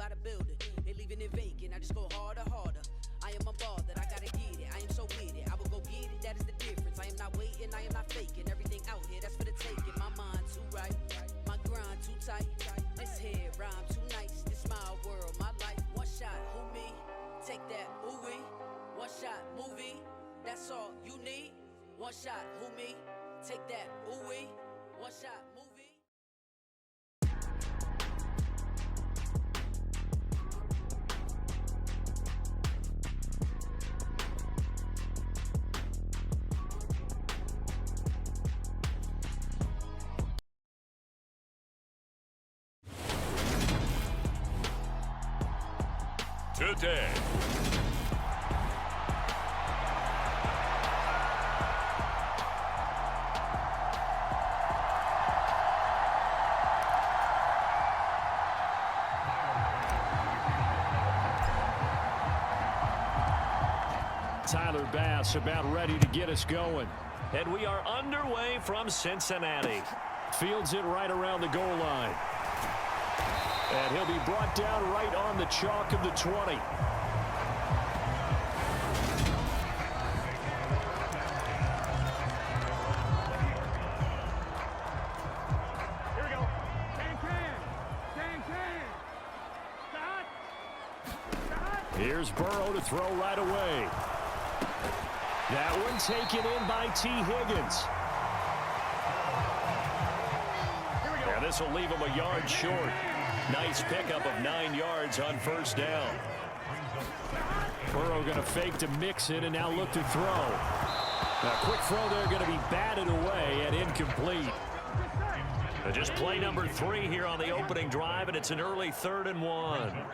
by the building. They leaving it vacant, I just go harder, harder. I am a ball that I gotta get it. I am so with it, I will go get it, that is the difference. I am not waiting, I am not faking. Everything out here, that's for the taking. My mind too right, my grind too tight. This head rhyme too nice. This my world, my life. One shot, who me? Take that, ooh-wee. One shot, movie. That's all you need. One shot, who me? Take that, ooh-wee. One shot, movie. Today. Tyler Bass about ready to get us going. And we are underway from Cincinnati. Fields it right around the goal line. And he'll be brought down right on the chalk of the 20. Here we go. Start. Here's Burrow to throw right away. That one taken in by T. Higgins. And this will leave him a yard short. Nice pickup of 9 yards on first down. Burrow going to fake to Mixon and now look to throw. A quick throw there going to be batted away and incomplete. Just play number 3 here on the opening drive, and it's an early 3rd and 1.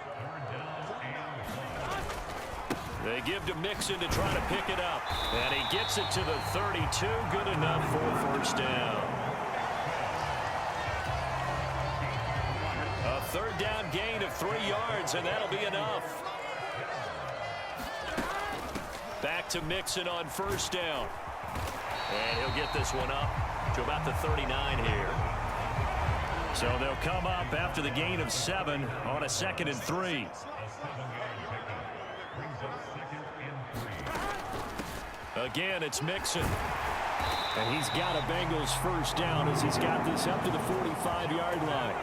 They give to Mixon to try to pick it up. And he gets it to the 32. Good enough for first down. A 3rd down gain of 3 yards, and that'll be enough. Back to Mixon on first down. And he'll get this one up to about the 39 here. So they'll come up after the gain of 7 on a 2nd and 3. Again, it's Mixon. And he's got a Bengals first down as he's got this up to the 45-yard line.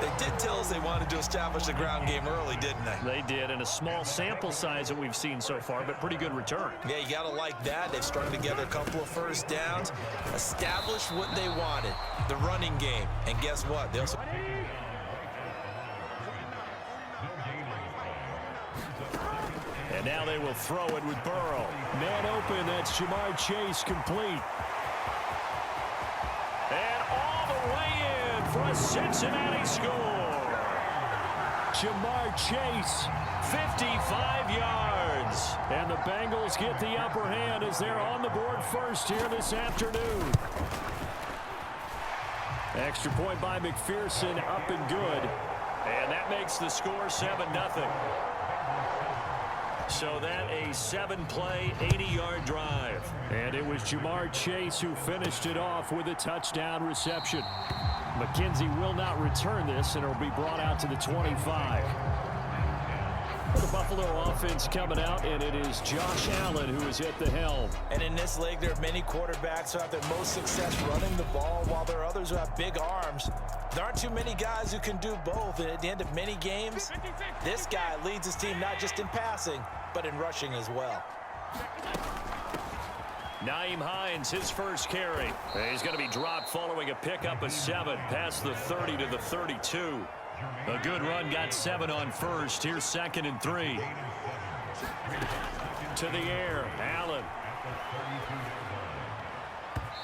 They did tell us they wanted to establish the ground game early, didn't they? They did, and a small sample size that we've seen so far, but pretty good return. Yeah, you got to like that. They've strung together a couple of first downs, established what they wanted, the running game. And guess what? They also... And now they will throw it with Burrow. Man open, that's Jamar Chase complete. And all the way in for a Cincinnati score. Jamar Chase, 55 yards. And the Bengals get the upper hand as they're on the board first here this afternoon. Extra point by McPherson, up and good. And that makes the score 7-0. So that a 7-play, 80-yard drive. And it was Jamar Chase who finished it off with a touchdown reception. McKenzie will not return this, and it will be brought out to the 25. The Buffalo offense coming out, and it is Josh Allen who is at the helm. And in this league, there are many quarterbacks who have their most success running the ball, while there are others who have big arms. There aren't too many guys who can do both, and at the end of many games, this guy leads his team not just in passing, but in rushing as well. Nyheim Hines, his first carry. He's going to be dropped following a pickup of 7 past the 30 to the 32. A good run, got 7 on first. Here's 2nd and 3. To the air, Allen.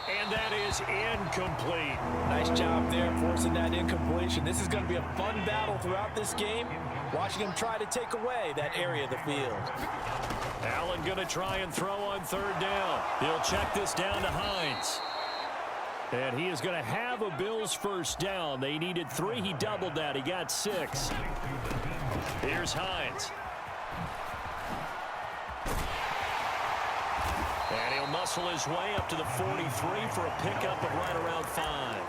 And that is incomplete. Nice job there forcing that incompletion. This is going to be a fun battle throughout this game. Watching him try to take away that area of the field. Allen going to try and throw on 3rd down. He'll check this down to Hines. And he is going to have a Bills first down. They needed 3. He doubled that. He got 6. Here's Hines. And he'll muscle his way up to the 43 for a pickup of right around 5.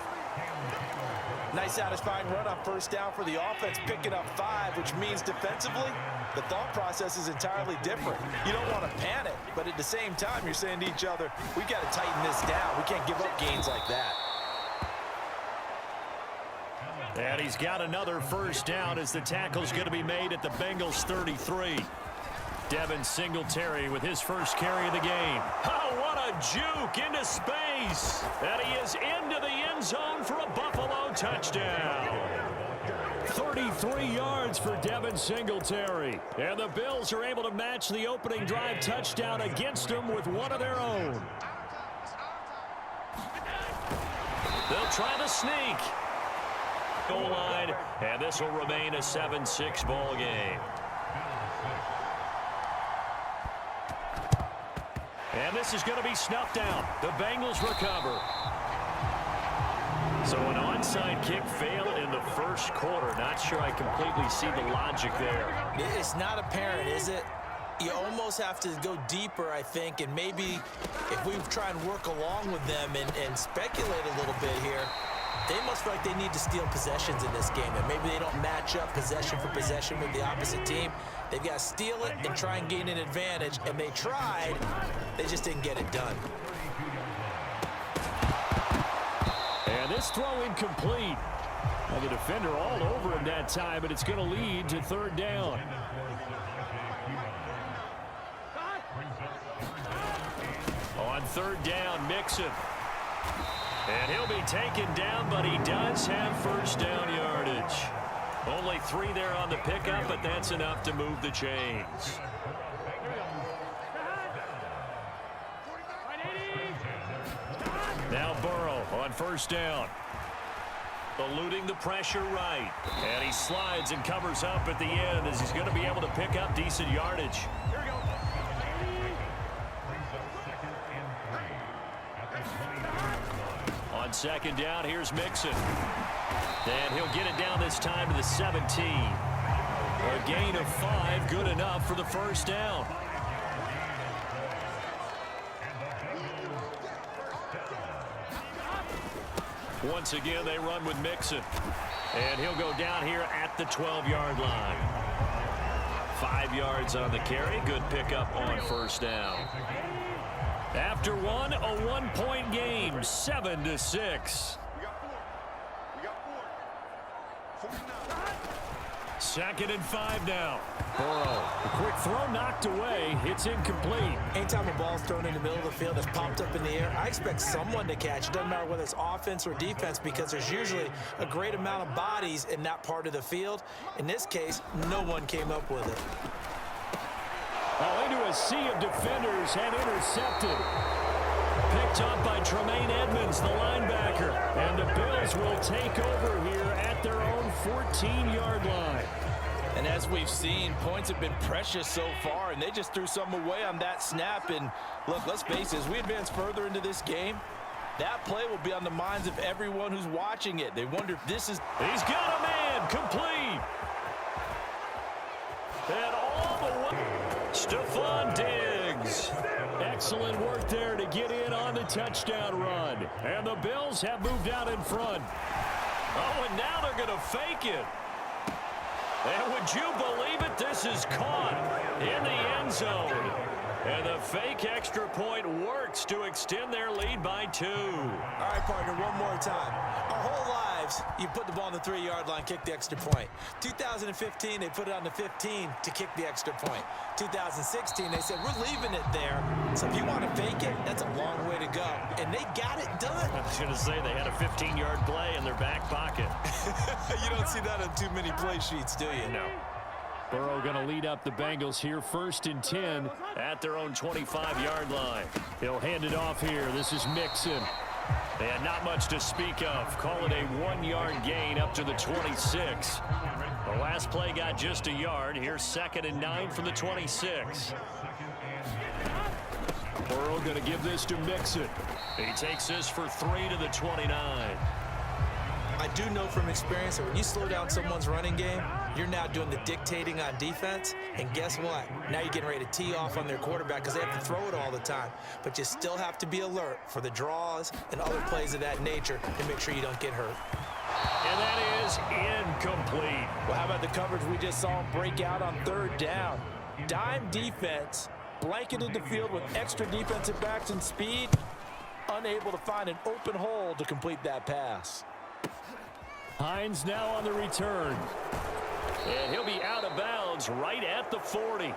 Nice satisfying run on first down for the offense, picking up 5, which means defensively, the thought process is entirely different. You don't want to panic, but at the same time, you're saying to each other, we've got to tighten this down. We can't give up gains like that. And he's got another first down as the tackle's going to be made at the Bengals 33. Devin Singletary with his first carry of the game. Oh, what a juke into space. And he is into the end zone for a Buffalo touchdown. 33 yards for Devin Singletary. And the Bills are able to match the opening drive touchdown against them with one of their own. They'll try the sneak. Goal line, and this will remain a 7-6 ball game. And this is going to be snuffed out. The Bengals recover. So an onside kick failed in the first quarter. Not sure I completely see the logic there. It's not apparent, is it? You almost have to go deeper, I think, and maybe if we try and work along with them and speculate a little bit here, they must feel like they need to steal possessions in this game, and maybe they don't match up possession for possession with the opposite team. They've got to steal it and try and gain an advantage, and they tried. They just didn't get it done. And this throw incomplete. Well, the defender all over him that time, but it's going to lead to third down. On third down, Mixon. And he'll be taken down, but he does have first down yardage. Only 3 there on the pickup, but that's enough to move the chains. Now Burrow on first down. Eluding the pressure right. And he slides and covers up at the end as he's going to be able to pick up decent yardage. On second down, here's Mixon. And he'll get it down this time to the 17. A gain of 5, good enough for the first down. Once again, they run with Mixon. And he'll go down here at the 12-yard line. 5 yards on the carry. Good pickup on first down. After one, a 1-point game, 7-6. Second and 5 now. Burrow, a quick throw knocked away. It's incomplete. Anytime a ball's thrown in the middle of the field that's popped up in the air, I expect someone to catch. It doesn't matter whether it's offense or defense, because there's usually a great amount of bodies in that part of the field. In this case, no one came up with it. Oh, into a sea of defenders and intercepted. Picked up by Tremaine Edmonds, the linebacker. And the Bills will take over here at their own 14-yard line. And as we've seen, points have been precious so far, and they just threw some away on that snap. And look, let's face it, as we advance further into this game, that play will be on the minds of everyone who's watching it. They wonder if this is... He's got a man, complete. And all the way... Stephon Diggs. Excellent work there to get in on the touchdown run. And the Bills have moved out in front. Oh, and now they're going to fake it. And would you believe it? This is caught in the end zone. And the fake extra point works to extend their lead by 2. All right, partner, one more time. Our whole lives, you put the ball on the 3-yard line, kick the extra point. 2015, they put it on the 15 to kick the extra point. 2016, they said, we're leaving it there. So if you want to fake it, that's a long way to go. And they got it done. I was going to say they had a 15-yard play in their back pocket. You don't see that on too many play sheets, do you? No. Burrow going to lead up the Bengals here, 1st and 10 at their own 25-yard line. He'll hand it off here. This is Mixon. And not much to speak of. Call it a 1-yard gain up to the 26. The last play got just a yard. Here's 2nd and 9 from the 26. Burrow going to give this to Mixon. He takes this for 3 to the 29. I do know from experience that when you slow down someone's running game, you're now doing the dictating on defense. And guess what? Now you're getting ready to tee off on their quarterback because they have to throw it all the time. But you still have to be alert for the draws and other plays of that nature to make sure you don't get hurt. And that is incomplete. Well, how about the coverage we just saw him break out on third down? Dime defense, blanketed the field with extra defensive backs and speed, unable to find an open hole to complete that pass. Hines now on the return. And he'll be out of bounds right at the 40.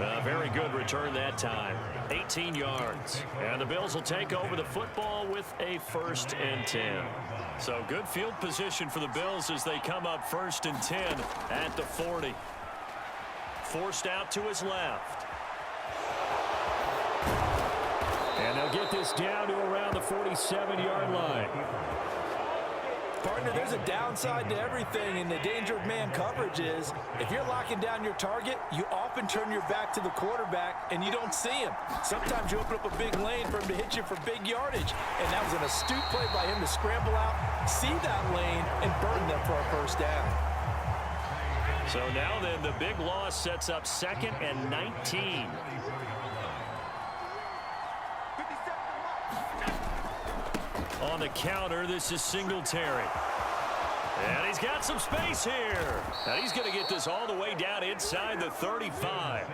A very good return that time. 18 yards. And the Bills will take over the football with a 1st and 10. So good field position for the Bills as they come up 1st and 10 at the 40. Forced out to his left. And they'll get this down to around the 47-yard line. Partner, there's a downside to everything, and the danger of man coverage is if you're locking down your target, you often turn your back to the quarterback and you don't see him. Sometimes you open up a big lane for him to hit you for big yardage, and that was an astute play by him to scramble out, see that lane, and burn them for a 1st down. So now then, the big loss sets up 2nd and 19. On the counter, this is Singletary. And he's got some space here. And he's going to get this all the way down inside the 35.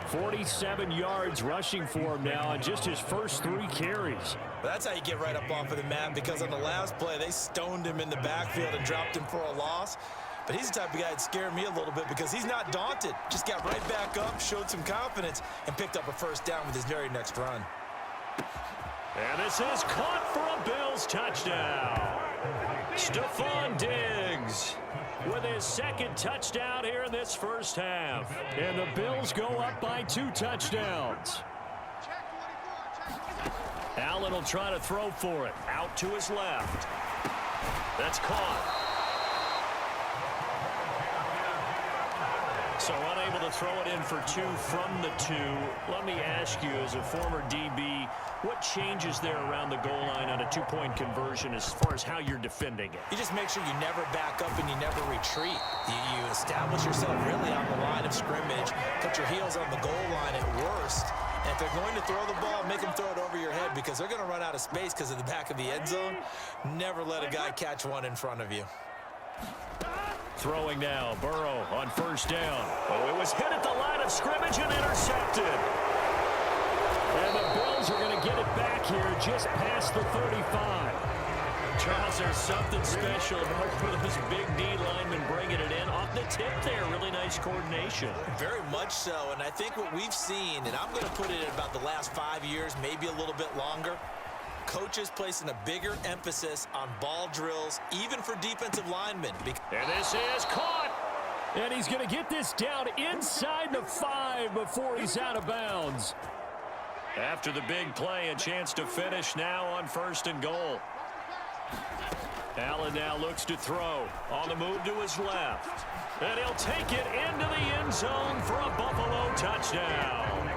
47 yards rushing for him now on just his first 3 carries. But that's how you get right up off of the map, because on the last play, they stoned him in the backfield and dropped him for a loss. But he's the type of guy that scared me a little bit because he's not daunted. Just got right back up, showed some confidence, and picked up a 1st down with his very next run. And this is caught for a Bills touchdown. Stephon Diggs with his 2nd touchdown here in this 1st half. And the Bills go up by 2 touchdowns. Allen will try to throw for it. Out to his left. That's caught. So unable to throw it in for 2 from the 2. Let me ask you, as a former DB, what changes there around the goal line on a 2-point conversion as far as how you're defending it? You just make sure you never back up and you never retreat. You establish yourself really on the line of scrimmage, put your heels on the goal line at worst, and if they're going to throw the ball, make them throw it over your head because they're going to run out of space because of the back of the end zone. Never let a guy catch one in front of you. Throwing now, Burrow on 1st down. Oh, it was hit at the line of scrimmage and intercepted. And the Bills are going to get it back here just past the 35. Charles, there's something special about this big D lineman bringing it in. Off the tip there, really nice coordination. Very much so, and I think what we've seen, and I'm going to put it in about the last 5 years, maybe a little bit longer, coaches placing a bigger emphasis on ball drills, even for defensive linemen. And this is caught. And he's going to get this down inside the 5 before he's out of bounds. After the big play, a chance to finish now on 1st and goal. Allen now looks to throw. On the move to his left. And he'll take it into the end zone for a Buffalo touchdown.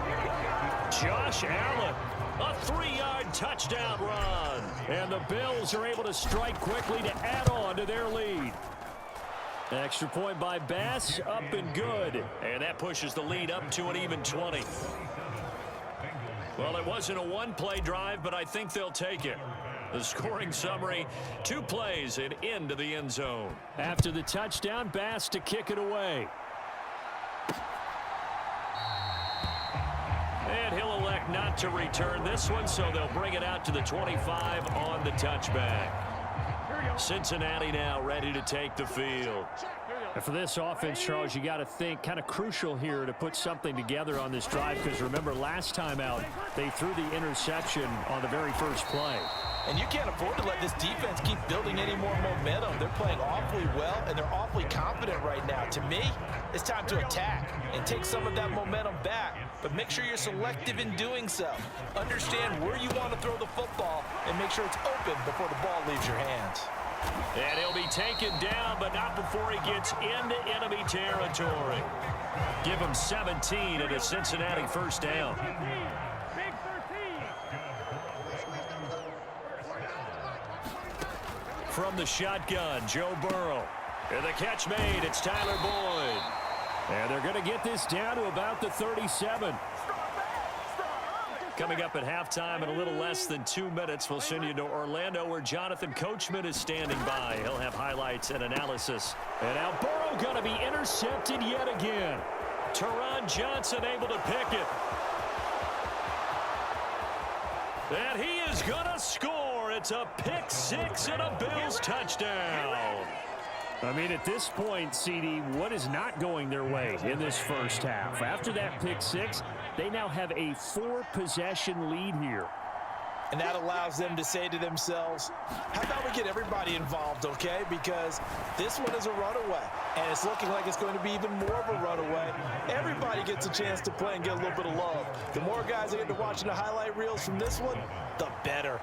Josh Allen, a 3-yard touchdown run. And the Bills are able to strike quickly to add on to their lead. Extra point by Bass, up and good. And that pushes the lead up to an even 20. Well, it wasn't a 1-play drive, but I think they'll take it. The scoring summary, 2 plays and into the end zone. After the touchdown, Bass to kick it away. And he'll elect not to return this one, so they'll bring it out to the 25 on the touchback. Cincinnati now ready to take the field. And for this offense, Charles, you got to think kind of crucial here to put something together on this drive, because remember last time out they threw the interception on the very first play. And you can't afford to let this defense keep building any more momentum. They're playing awfully well, and they're awfully confident right now. To me, it's time to attack and take some of that momentum back, but make sure you're selective in doing so. Understand where you want to throw the football and make sure it's open before the ball leaves your hands. And he'll be taken down, but not before he gets into enemy territory. Give him 17 at a Cincinnati 1st down. From the shotgun, Joe Burrow. And the catch made, it's Tyler Boyd. And they're going to get this down to about the 37. Coming up at halftime in a little less than 2 minutes, we'll send you to Orlando where Jonathan Coachman is standing by. He'll have highlights and analysis. And now Burrow going to be intercepted yet again. Teron Johnson able to pick it. And he is going to score. It's a pick six and a Bills touchdown. I mean, at this point, CD, what is not going their way in this first half? After that pick six, they now have a 4-possession lead here. And that allows them to say to themselves, how about we get everybody involved, okay? Because this one is a runaway, and it's looking like it's going to be even more of a runaway. Everybody gets a chance to play and get a little bit of love. The more guys that get to watching the highlight reels from this one, the better.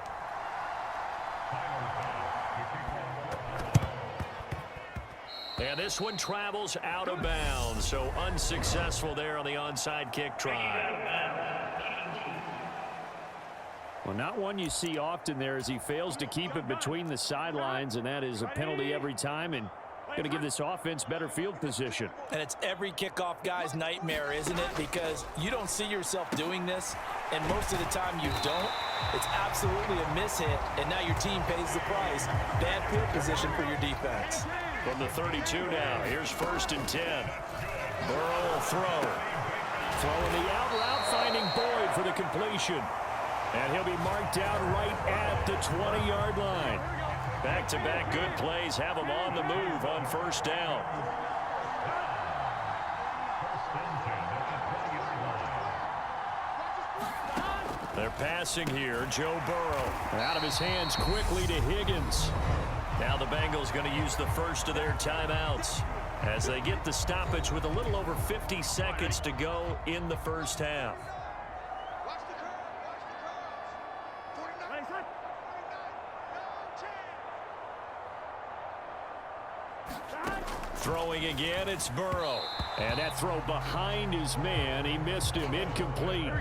And this one travels out of bounds, so unsuccessful there on the onside kick try. Well, not one you see often there as he fails to keep it between the sidelines, and that is a penalty every time, and going to give this offense better field position. And it's every kickoff guy's nightmare, isn't it? Because you don't see yourself doing this, and most of the time you don't. It's absolutely a mishit, and now your team pays the price. Bad field position for your defense. From the 32 now, here's 1st and 10. Burrow will throw. Throwing the out route, finding Boyd for the completion. And he'll be marked down right at the 20-yard line. Back-to-back good plays have him on the move on 1st down. They're passing here. Joe Burrow out of his hands quickly to Higgins. Now the Bengals going to use the first of their timeouts as they get the stoppage with a little over 50 seconds to go in the first half. Throwing again, it's Burrow. And that throw behind his man. He missed him. Incomplete.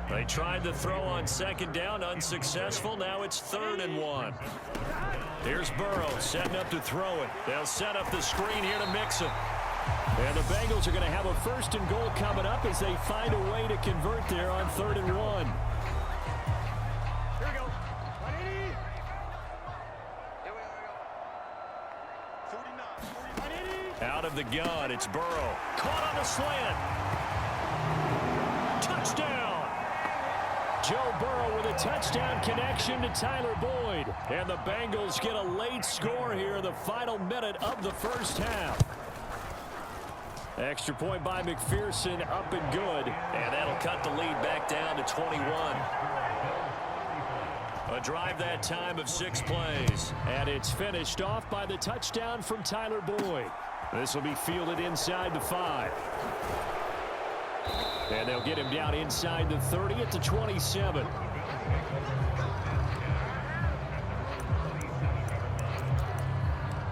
They tried the throw on 2nd down. Unsuccessful. Now it's 3rd and 1. Here's Burrow setting up to throw it. They'll set up the screen here to mix it. And the Bengals are going to have a 1st and goal coming up as they find a way to convert there on 3rd and 1. Here we go. 180. Out of the gun, it's Burrow. Caught on the slant. Touchdown! Joe Burrow with a touchdown connection to Tyler Boyd. And the Bengals get a late score here in the final minute of the first half. Extra point by McPherson, up and good. And that'll cut the lead back down to 21. A drive that time of 6 plays. And it's finished off by the touchdown from Tyler Boyd. This will be fielded inside the 5. And they'll get him down inside the 30 at the 27.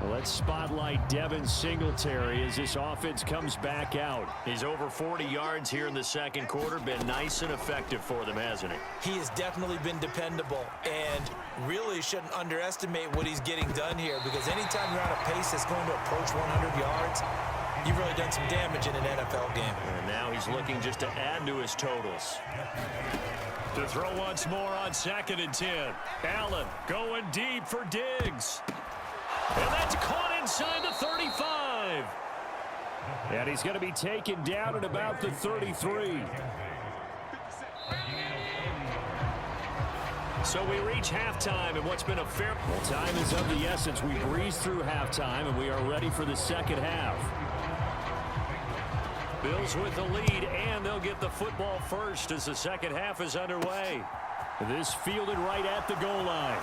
Let's spotlight Devin Singletary as this offense comes back out. He's over 40 yards here in the 2nd quarter. Been nice and effective for them, hasn't he? He has definitely been dependable, and really shouldn't underestimate what he's getting done here, because anytime you're on a pace that's going to approach 100 yards, you've really done some damage in an NFL game. And now he's looking just to add to his totals. To throw once more on 2nd and 10. Allen going deep for Diggs. And that's caught inside the 35. And he's going to be taken down at about the 33. So we reach halftime in what's been a fair... Well, time is of the essence. We breeze through halftime, and we are ready for the 2nd half. Bills with the lead, and they'll get the football first as the 2nd half is underway. This fielded right at the goal line.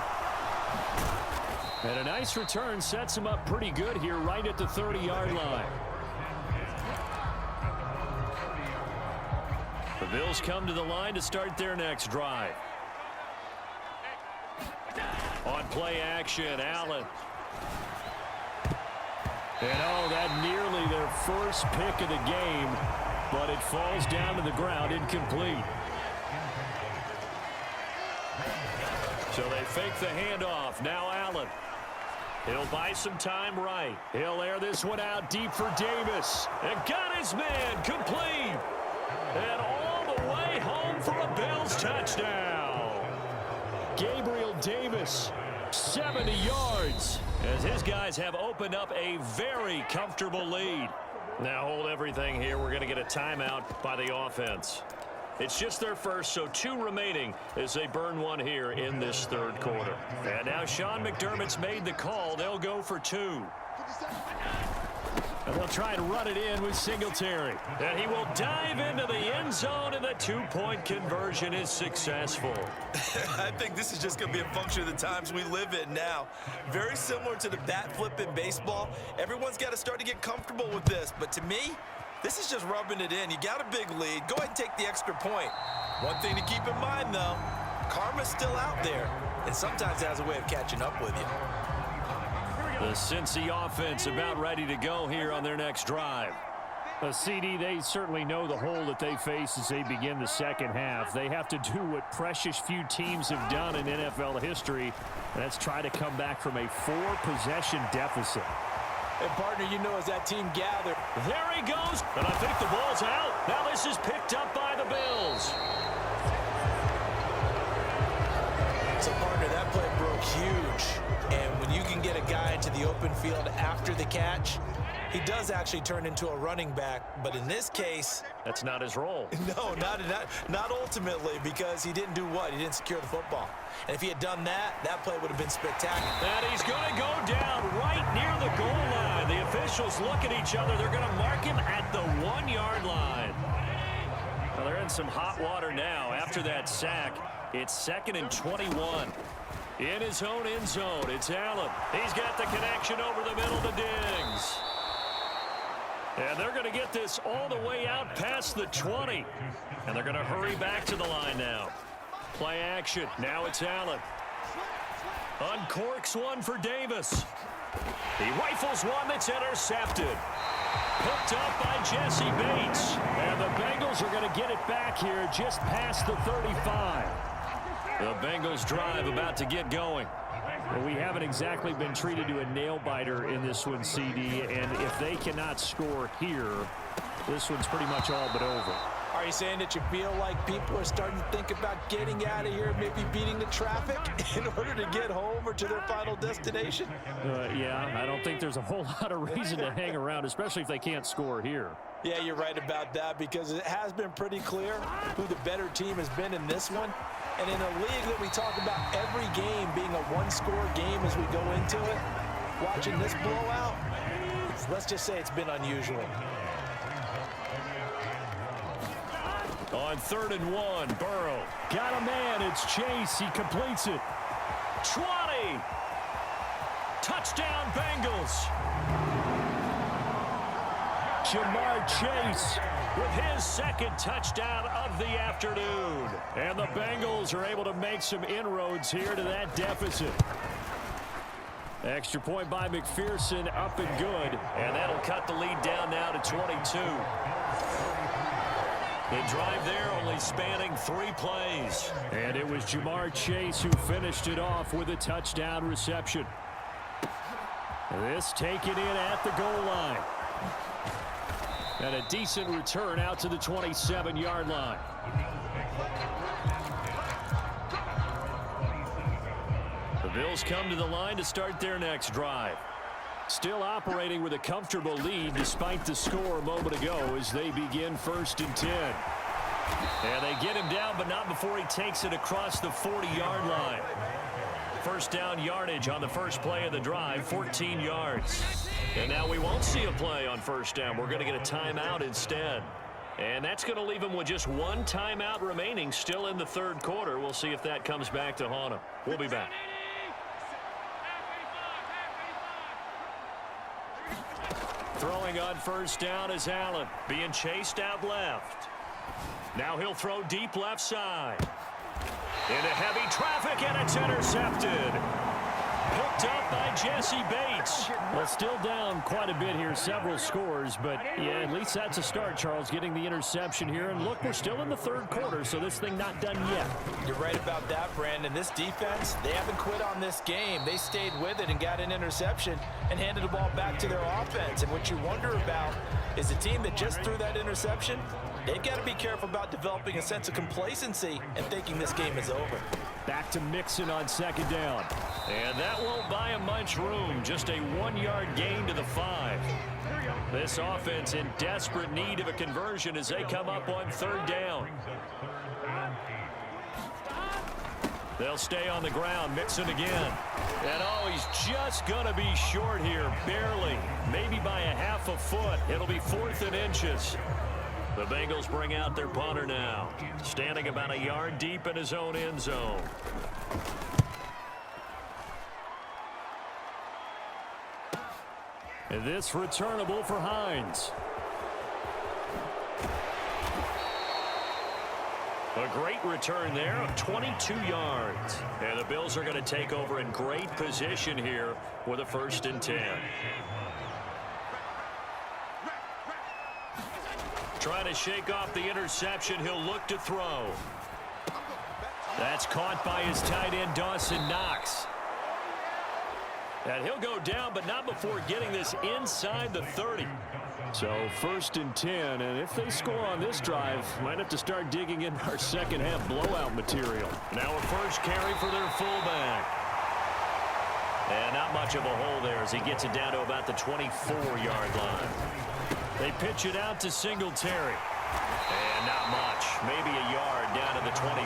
And a nice return sets him up pretty good here right at the 30-yard line. The Bills come to the line to start their next drive. On play action, Allen. And oh, that nearly their first pick of the game, but it falls down to the ground incomplete. So they fake the handoff. Now Allen. He'll buy some time right. He'll air this one out deep for Davis. And got his man complete. And all the way home for a Bills touchdown. Davis. 70 yards as his guys have opened up a very comfortable lead. Now hold everything here. We're going to get a timeout by the offense. It's just their first, so 2 remaining as they burn one here in this third quarter. And now Sean McDermott's made the call. They'll go for 2. And they'll try and run it in with Singletary. And he will dive into the end zone, and the 2-point conversion is successful. I think this is just going to be a function of the times we live in now. Very similar to the bat flip in baseball. Everyone's got to start to get comfortable with this. But to me, this is just rubbing it in. You got a big lead. Go ahead and take the extra point. One thing to keep in mind, though, karma's still out there. And sometimes it has a way of catching up with you. The Cincy offense about ready to go here on their next drive. CD, they certainly know the hole that they face as they begin the second half. They have to do what precious few teams have done in NFL history. That's try to come back from a 4-possession deficit. And, partner, you know as that team gathered. There he goes, and I think the ball's out. Now this is picked up by the Bills. So, partner, that play broke huge. And when you can get a guy into the open field after the catch, he does actually turn into a running back. But in this case, that's not his role. No, not ultimately, because he didn't do what? He didn't secure the football. And if he had done that, that play would have been spectacular. And he's going to go down right near the goal line. The officials look at each other. They're going to mark him at the 1-yard line. Well, they're in some hot water now after that sack. It's 2nd and 21. In his own end zone, it's Allen. He's got the connection over the middle to Diggs. And they're going to get this all the way out past the 20. And they're going to hurry back to the line now. Play action. Now it's Allen. Uncorks one for Davis. He rifles one that's intercepted. Picked up by Jesse Bates. And the Bengals are going to get it back here just past the 35. The Bengals drive about to get going. Well, we haven't exactly been treated to a nail-biter in this one, CD, and if they cannot score here, this one's pretty much all but over. Are you saying that you feel like people are starting to think about getting out of here, maybe beating the traffic in order to get home or to their final destination? Yeah, I don't think there's a whole lot of reason to hang around, especially if they can't score here. Yeah, you're right about that, because it has been pretty clear who the better team has been in this one. And in a league that we talk about every game being a one-score game as we go into it, watching this blowout, let's just say it's been unusual. On 3rd and 1, Burrow. Got a man, it's Chase, he completes it. 20! Touchdown Bengals! Jamar Chase with his 2nd touchdown of the afternoon. And the Bengals are able to make some inroads here to that deficit. Extra point by McPherson, up and good. And that'll cut the lead down now to 22. The drive there only spanning 3 plays. And it was Jamar Chase who finished it off with a touchdown reception. This taken in at the goal line. And a decent return out to the 27-yard line. The Bills come to the line to start their next drive. Still operating with a comfortable lead despite the score a moment ago as they begin 1st and 10. And they get him down, but not before he takes it across the 40-yard line. First down yardage on the first play of the drive, 14 yards. And now we won't see a play on first down. We're going to get a timeout instead. And that's going to leave him with just 1 timeout remaining still in the third quarter. We'll see if that comes back to haunt him. We'll be back. Throwing on first down is Allen, being chased out left. Now he'll throw deep left side. Into heavy traffic, and it's intercepted. Picked up by Jesse Bates. Well, still down quite a bit here, several scores, but yeah, at least that's a start, Charles, getting the interception here. And look, we're still in the third quarter, so this thing not done yet. You're right about that, Brandon. This defense, they haven't quit on this game. They stayed with it and got an interception and handed the ball back to their offense. And what you wonder about is the team that just threw that interception, they've got to be careful about developing a sense of complacency and thinking this game is over. Back to Mixon on second down. And that won't buy him much room. Just a 1-yard gain to the 5. This offense in desperate need of a conversion as they come up on third down. They'll stay on the ground. Mixon again. And oh, he's just going to be short here. Barely. Maybe by a half a foot. It'll be 4th and inches. The Bengals bring out their punter now. Standing about a yard deep in his own end zone. And this returnable for Hines. A great return there of 22 yards. And the Bills are going to take over in great position here with a 1st and 10. Trying to shake off the interception. He'll look to throw. That's caught by his tight end, Dawson Knox. And he'll go down, but not before getting this inside the 30. So 1st and 10, and if they score on this drive, might have to start digging in our second half blowout material. Now a first carry for their fullback. And not much of a hole there as he gets it down to about the 24-yard line. They pitch it out to Singletary. And not much. Maybe a yard down to the 23.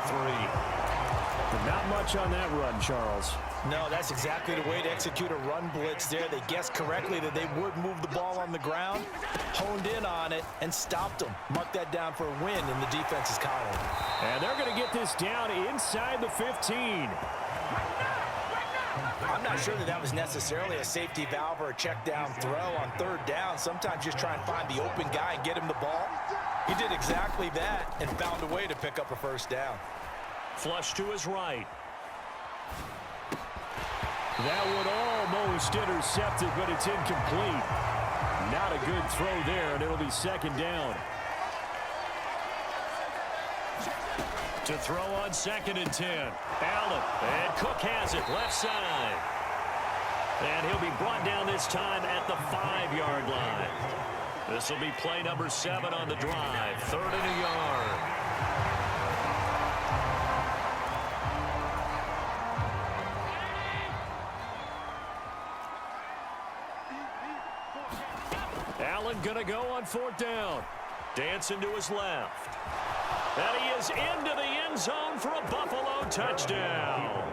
Not much on that run, Charles. No, that's exactly the way to execute a run blitz there. They guessed correctly that they would move the ball on the ground, honed in on it, and stopped them. Mark that down for a win in the defense's column. And they're going to get this down inside the 15. I'm not sure that was necessarily a safety valve or a check down throw on third down. Sometimes just try and find the open guy and get him the ball. He did exactly that and found a way to pick up a 1st down. Flush to his right. That would almost intercept it, but it's incomplete. Not a good throw there, and it'll be 2nd down. To throw on 2nd and 10. Allen, and Cook has it, left side. And he'll be brought down this time at the 5-yard line. This will be play number 7 on the drive. 3rd and a yard. Allen gonna go on 4th down. Dancing to his left. And he is into the end zone for a Buffalo touchdown.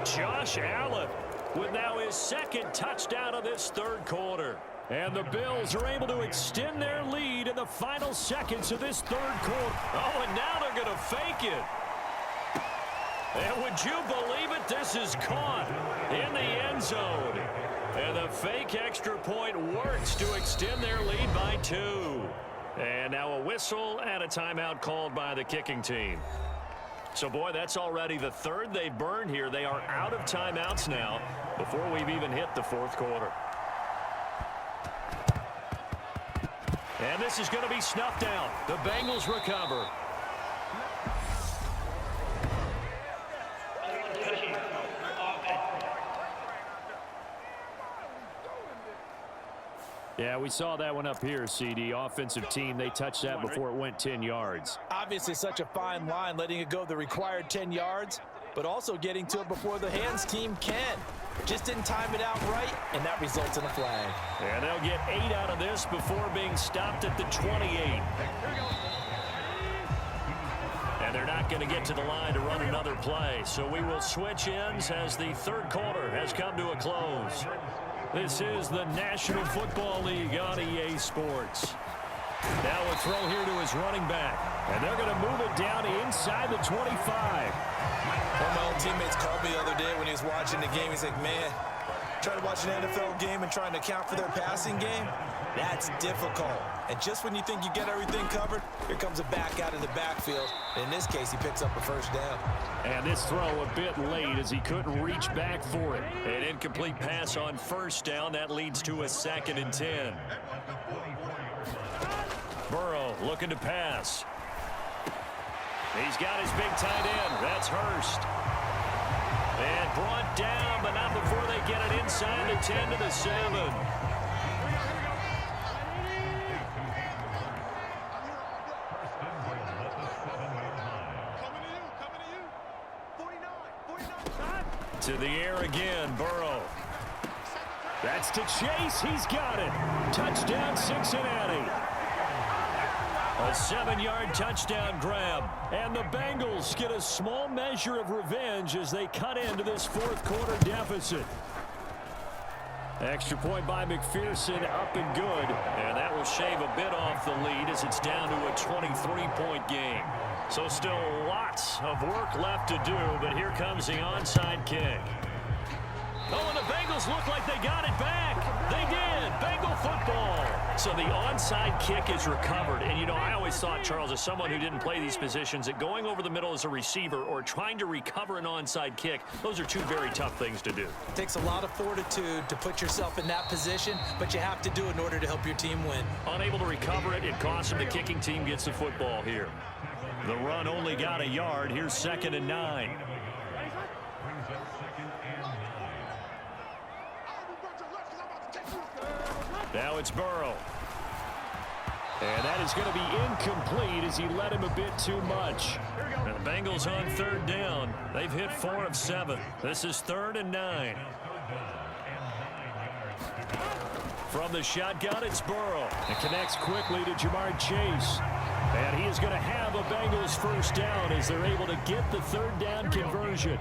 Josh Allen with now his 2nd touchdown of this 3rd quarter. And the Bills are able to extend their lead in the final seconds of this 3rd quarter. Oh, and now they're going to fake it. And would you believe it? This is caught in the end zone. And the fake extra point works to extend their lead by 2. And now a whistle and a timeout called by the kicking team. So, boy, that's already the 3rd they've burned here. They are out of timeouts now before we've even hit the 4th quarter. And this is going to be snuffed out. The Bengals recover. Yeah, we saw that one up here, CD. Offensive team, they touched that before it went 10 yards. Obviously such a fine line, letting it go the required 10 yards, but also getting to it before the hands team can. Just didn't time it out right, and that results in a flag. And they'll get 8 out of this before being stopped at the 28. And they're not going to get to the line to run another play, so we will switch ends as the 3rd quarter has come to a close. This is the National Football League on EA Sports. Now a throw here to his running back. And they're going to move it down inside the 25. One of my old teammates called me the other day when he was watching the game. He's like, man, trying to watch an NFL game and trying to account for their passing game, that's difficult. And just when you think you get everything covered, here comes a back out of the backfield. In this case, he picks up a 1st down. And this throw a bit late as he couldn't reach back for it. An incomplete pass on 1st down. That leads to a 2nd and 10. Burrow looking to pass. He's got his big tight end. That's Hurst. And brought down, but not before they get it inside the 10 to the 7. To the air again, Burrow. That's to Chase. He's got it. Touchdown, Cincinnati. A 7-yard touchdown grab. And the Bengals get a small measure of revenge as they cut into this fourth quarter deficit. Extra point by McPherson, up and good. And that will shave a bit off the lead as it's down to a 23-point game. So still lots of work left to do, but here comes the onside kick. Oh, and the Bengals look like they got it back. They did. Bengal football. So the onside kick is recovered. And, you know, I always thought, Charles, as someone who didn't play these positions, that going over the middle as a receiver or trying to recover an onside kick, those are two very tough things to do. It takes a lot of fortitude to put yourself in that position, but you have to do it in order to help your team win. Unable to recover it, it costs them. The kicking team gets the football here. The run only got a yard. Here's 2nd and 9. Now it's Burrow. And that is going to be incomplete as he led him a bit too much. And the Bengals on 3rd down. They've hit 4 of 7. This is 3rd and 9. From the shotgun, it's Burrow. It connects quickly to Jamar Chase. And he is going to have a Bengals first down as they're able to get the 3rd down conversion.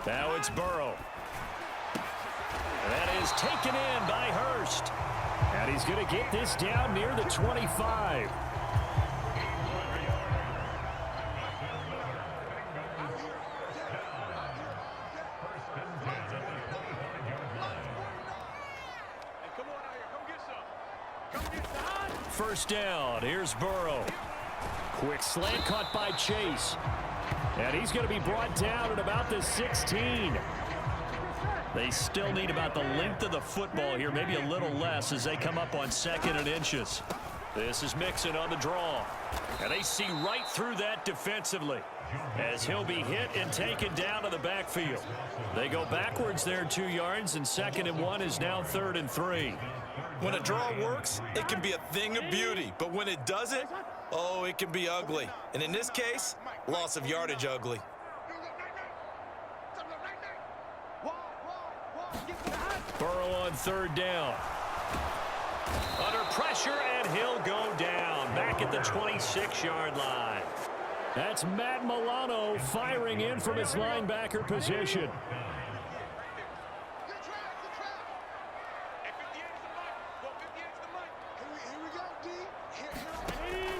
Now it's Burrow. That is taken in by Hurst. And he's going to get this down near the 25. First down. Here's Burrow. Quick slant caught by Chase. And he's going to be brought down at about the 16. They still need about the length of the football here, maybe a little less as they come up on 2nd and inches. This is Mixon on the draw. And they see right through that defensively as he'll be hit and taken down to the backfield. They go backwards there 2 yards, and 2nd and 1 is now 3rd and 3. When a draw works, it can be a thing of beauty. But when it doesn't, oh, it can be ugly. And in this case, loss of yardage ugly. Burrow on 3rd down. Under pressure, and he'll go down. Back at the 26-yard line. That's Matt Milano firing in from his linebacker position.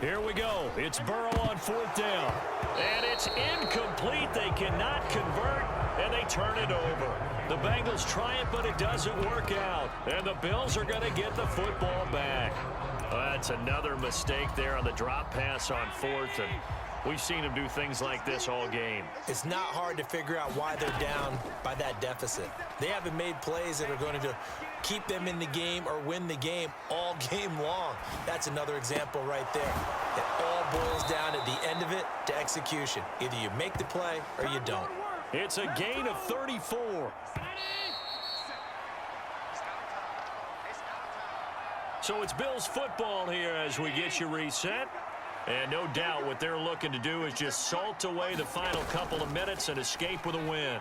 Here we go. It's Burrow on 4th down. And it's incomplete. They cannot convert, and they turn it over. The Bengals try it, but it doesn't work out. And the Bills are going to get the football back. That's another mistake there on the drop pass on 4th. And we've seen them do things like this all game. It's not hard to figure out why they're down by that deficit. They haven't made plays that are going to keep them in the game or win the game all game long. That's another example right there. It all boils down at the end of it to execution. Either you make the play or you don't. It's a gain of 34. So it's Bills football here as we get you reset. And no doubt what they're looking to do is just salt away the final couple of minutes and escape with a win.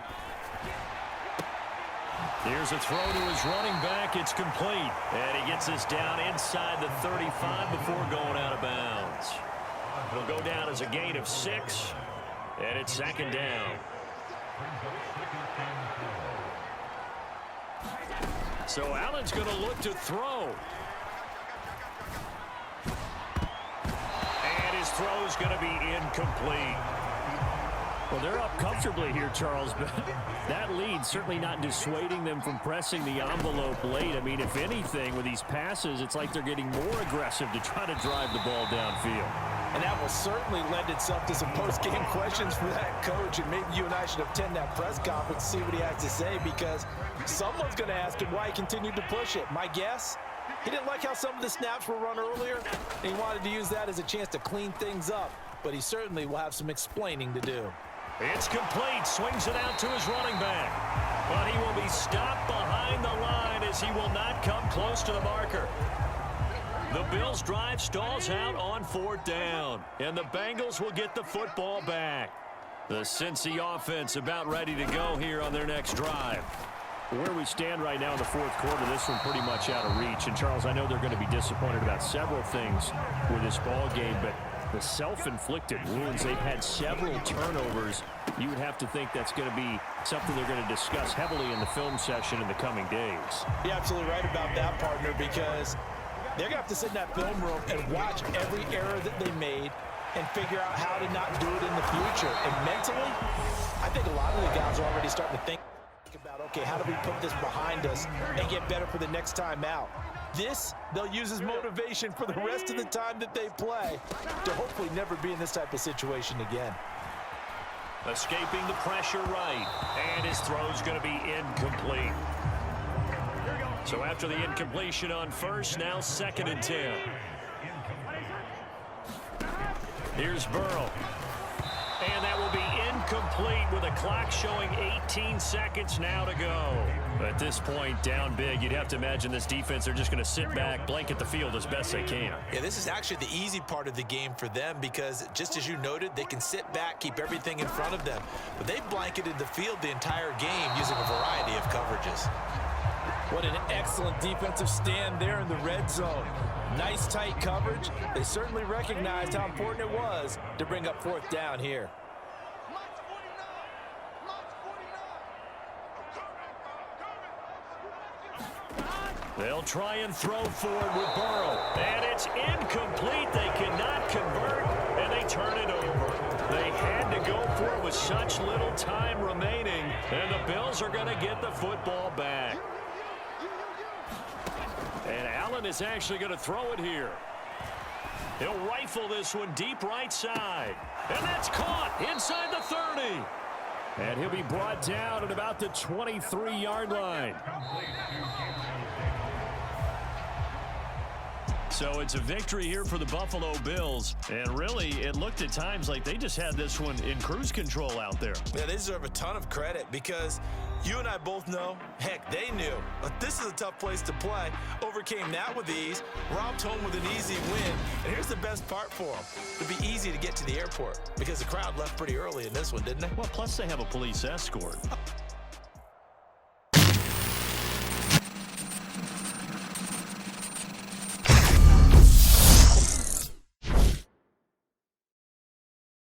Here's a throw to his running back. It's complete. And he gets this down inside the 35 before going out of bounds. It'll go down as a gain of 6. And it's 2nd down. So Allen's going to look to throw. And his throw is going to be incomplete. Well, they're up comfortably here, Charles, but that lead certainly not dissuading them from pressing the envelope late. I mean, if anything, with these passes, it's like they're getting more aggressive to try to drive the ball downfield. And that will certainly lend itself to some post-game questions for that coach, and maybe you and I should attend that press conference and see what he has to say, because someone's going to ask him why he continued to push it. My guess, he didn't like how some of the snaps were run earlier, and he wanted to use that as a chance to clean things up, but he certainly will have some explaining to do. It's complete. Swings it out to his running back. But he will be stopped behind the line as he will not come close to the marker. The Bills' drive stalls out on 4th down, and the Bengals will get the football back. The Cincy offense about ready to go here on their next drive. Where we stand right now in the 4th quarter, this one pretty much out of reach. And, Charles, I know they're going to be disappointed about several things with this ball game, but the self-inflicted wounds, they've had several turnovers. You would have to think that's going to be something they're going to discuss heavily in the film session in the coming days. You're absolutely right about that, partner, because they're going to have to sit in that film room and watch every error that they made and figure out how to not do it in the future. And mentally, I think a lot of the guys are already starting to think about, okay, how do we put this behind us and get better for the next time out? This, they'll use as motivation for the rest of the time that they play to hopefully never be in this type of situation again. Escaping the pressure right, and his throw's going to be incomplete. So after the incompletion on first, now 2nd and 10. Here's Burrow. And that will be incomplete with a clock showing 18 seconds now to go. At this point, down big, you'd have to imagine this defense, they're just going to sit back, blanket the field as best they can. Yeah, this is actually the easy part of the game for them because, just as you noted, they can sit back, keep everything in front of them. But they've blanketed the field the entire game using a variety of coverages. What an excellent defensive stand there in the red zone. Nice tight coverage. They certainly recognized how important it was to bring up 4th down here. They'll try and throw forward with Burrow. And it's incomplete. They cannot convert, and they turn it over. They had to go for it with such little time remaining, and the Bills are going to get the football back. And Allen is actually going to throw it here. He'll rifle this one deep right side. And that's caught inside the 30. And he'll be brought down at about the 23-yard line. So it's a victory here for the Buffalo Bills. And really, it looked at times like they just had this one in cruise control out there. Yeah, they deserve a ton of credit because you and I both know, heck, they knew. But this is a tough place to play. Overcame that with ease. Robbed home with an easy win. And here's the best part for them. It'd be easy to get to the airport because the crowd left pretty early in this one, didn't they? Well, plus they have a police escort.